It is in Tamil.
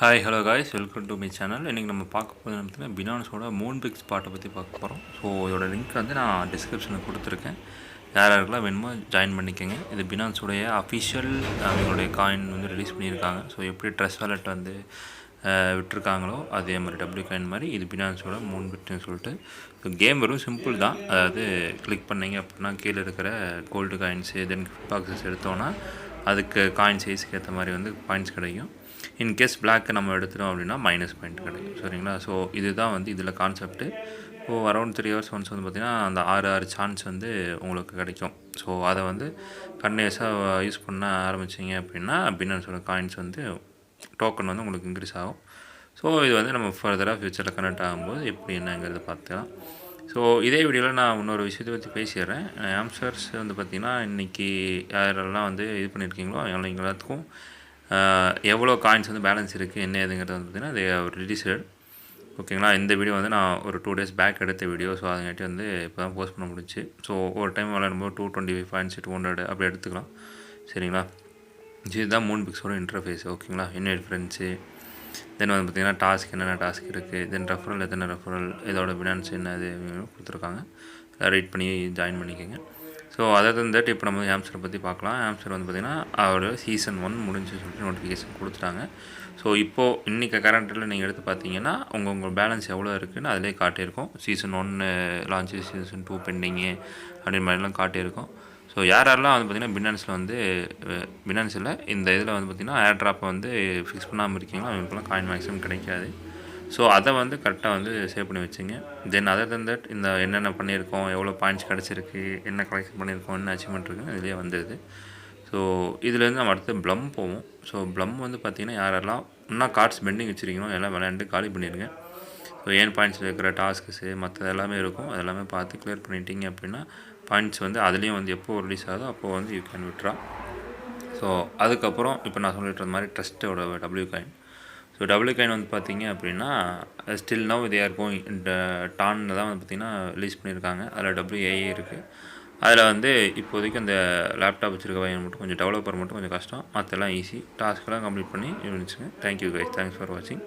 Hi hello guys welcome to my channel. இன்றைக்கி நம்ம பார்க்க போகிறது பார்த்தீங்கன்னா பினான்ஸோட மூன்பிக்ஸ் பாட்டை பற்றி பார்க்க போகிறோம். ஸோ இதோட லிங்க் வந்து நான் டிஸ்கிரிப்ஷனில் கொடுத்துருக்கேன். யார் யாருக்கெல்லாம் வேணுமோ ஜாயின் பண்ணிக்கோங்க. இது பினான்ஸோடைய அஃபிஷியல் அவங்களுடைய காயின் வந்து ரிலீஸ் பண்ணியிருக்காங்க. ஸோ எப்படி ட்ரெஸ் வாலெட் வந்து விட்டுருக்காங்களோ அதே மாதிரி டபிள்யூ காயின் மாதிரி இது பினான்ஸோட மூன்பிக்ஸ்னு சொல்லிட்டு. ஸோ கேம் வெறும் சிம்பிள் தான். அதாவது கிளிக் பண்ணிங்க அப்படின்னா கீழே இருக்கிற கோல்டு காயின்ஸு தென் கிஃப்ட் பாக்ஸஸ் எடுத்தோன்னா அதுக்கு காயின் சைஸுக்கு ஏற்ற மாதிரி வந்து பாயிண்ட்ஸ் கிடைக்கும். இன்கேஸ் பிளாக்கு நம்ம எடுத்துட்டோம் அப்படின்னா மைனஸ் பாயிண்ட் கிடைக்கும். சரிங்களா? ஸோ இதுதான் வந்து இதில் concept. So around 3 hours once வந்து பார்த்திங்கன்னா அந்த 6 சான்ஸ் வந்து உங்களுக்கு கிடைக்கும். ஸோ அதை வந்து கண்டினியூஸாக யூஸ் பண்ண ஆரம்பிச்சிங்க அப்படின்னா பினான்ஸோட காயின்ஸ் வந்து டோக்கன் வந்து உங்களுக்கு இன்க்ரீஸ் ஆகும். ஸோ இது வந்து நம்ம ஃபர்தராக ஃப்யூச்சரில் கனெக்ட் ஆகும்போது எப்படி என்னங்கிறத பார்த்துக்கலாம். ஸோ இதே வீடியோவில் நான் இன்னொரு விஷயத்தை பற்றி பேசிடுறேன். ஆம்ஸ்டர்ஸ் வந்து பார்த்திங்கன்னா இன்றைக்கி யாரெல்லாம் வந்து இது பண்ணியிருக்கீங்களோ அவங்க எல்லாத்துக்கும் எவ்வளோ காயின்ஸ் வந்து பேலன்ஸ் இருக்குது என்ன ஏதுங்கிறது வந்து பார்த்திங்கன்னா அது ரிலீஸ்டு. ஓகேங்களா? இந்த வீடியோ வந்து நான் ஒரு 2 days பேக் எடுத்த வீடியோ. ஸோ அதுங்காட்டி வந்து இப்போ தான் போஸ்ட் பண்ண முடிச்சு. ஸோ ஒரு டைம் விளையாடும்போது 225 பாயிண்ட்ஸ் 200 அப்படி எடுத்துக்கலாம். சரிங்களா? இதுதான் மூன்பிக்ஸோட இன்டர்ஃபேஸ். ஓகேங்களா? என்ன டிஃப்ரென்ஸு, தென் வந்து பார்த்திங்கன்னா டாஸ்க் என்னென்ன டாஸ்க் இருக்குது, தென் ரெஃபரல் எத்தனை ரெஃபரல், இதோட பினான்ஸ் என்ன அது கொடுத்துருக்காங்க. ரீட் பண்ணி ஜாயின் பண்ணிக்கோங்க. ஸோ அதர் தன் தட் இப்போ நம்ம ஹாம்ஸ்டரை பற்றி பார்க்கலாம். ஹாம்ஸ்டர் வந்து பார்த்திங்கன்னா அவரோட சீசன் 1 முடிஞ்சு சொல்லிட்டு நோட்டிஃபிகேஷன் கொடுத்துட்டாங்க. ஸோ இப்போது இன்றைக்கி கரண்ட்டில் நீங்கள் எடுத்து பார்த்தீங்கன்னா உங்கள் பேலன்ஸ் எவ்வளோ இருக்குதுன்னு அதிலே காட்டியிருக்கும். சீசன் 1 லான்ச்சு, சீசன் 2 பெண்டிங்கு அப்படின்ற மாதிரிலாம் காட்டியிருக்கும். ஸோ யாரெல்லாம் வந்து பார்த்திங்கன்னா பினான்ஸில் இந்த இதில் வந்து பார்த்திங்கன்னா ஏர் ட்ராப்பை வந்து ஃபிக்ஸ் பண்ணாமல் இருக்கீங்களோ அவங்களுக்குலாம் காயின் மேக்ஸிமம் கிடைக்காது. ஸோ அதை வந்து கரெக்டாக வந்து சேவ் பண்ணி வச்சுங்க. தென் அதர் தன் தட் இந்த என்னென்ன பண்ணியிருக்கோம், எவ்வளோ பாயிண்ட்ஸ் கிடச்சிருக்கு, என்ன கலெக்ஷன் பண்ணியிருக்கோம், என்ன அச்சீவ்மெண்ட் இருக்குன்னு இதிலே வந்துடுது. ஸோ இதுலேருந்து நம்ம அடுத்து ப்ளம் போவோம். ஸோ ப்ளம் வந்து பார்த்திங்கன்னா யாரெல்லாம் இன்னும் கார்ட்ஸ் பெண்டிங் வச்சுருக்கீங்களோ எல்லாம் விளையாண்டு காலி பண்ணிடுங்க. ஸோ ஏன் பாயிண்ட்ஸ் இருக்கிற டாஸ்க்ஸு மற்றது எல்லாமே இருக்கும். அதெல்லாமே பார்த்து கிளியர் பண்ணிட்டீங்க அப்படின்னா பாயிண்ட்ஸ் வந்து அதுலேயும் வந்து எப்போ ரிலீஸ் ஆகுதோ அப்போது வந்து யூ கேன் விட்ரா. ஸோ அதுக்கப்புறம் இப்போ நான் சொல்லிட்டு மாதிரி ட்ரஸ்ட்டோட W coin. So W coin வந்து பார்த்திங்க அப்படின்னா still now they are going இந்த டான்னு தான் வந்து பார்த்திங்கன்னா ரிலீஸ் பண்ணியிருக்காங்க. அதில் WAA இருக்குது. அதில் வந்து இப்போதைக்கு அந்த லேப்டாப் வச்சுருக்க பையன் மட்டும் கொஞ்சம் டெவலப்பர் மட்டும் கொஞ்சம் கஷ்டம். மற்றெல்லாம் ஈஸி. டாஸ்க்கெல்லாம் கம்ப்ளீட் பண்ணி இருந்துச்சுங்க. Thank you guys. தேங்க்ஸ் ஃபார் வாட்சிங்.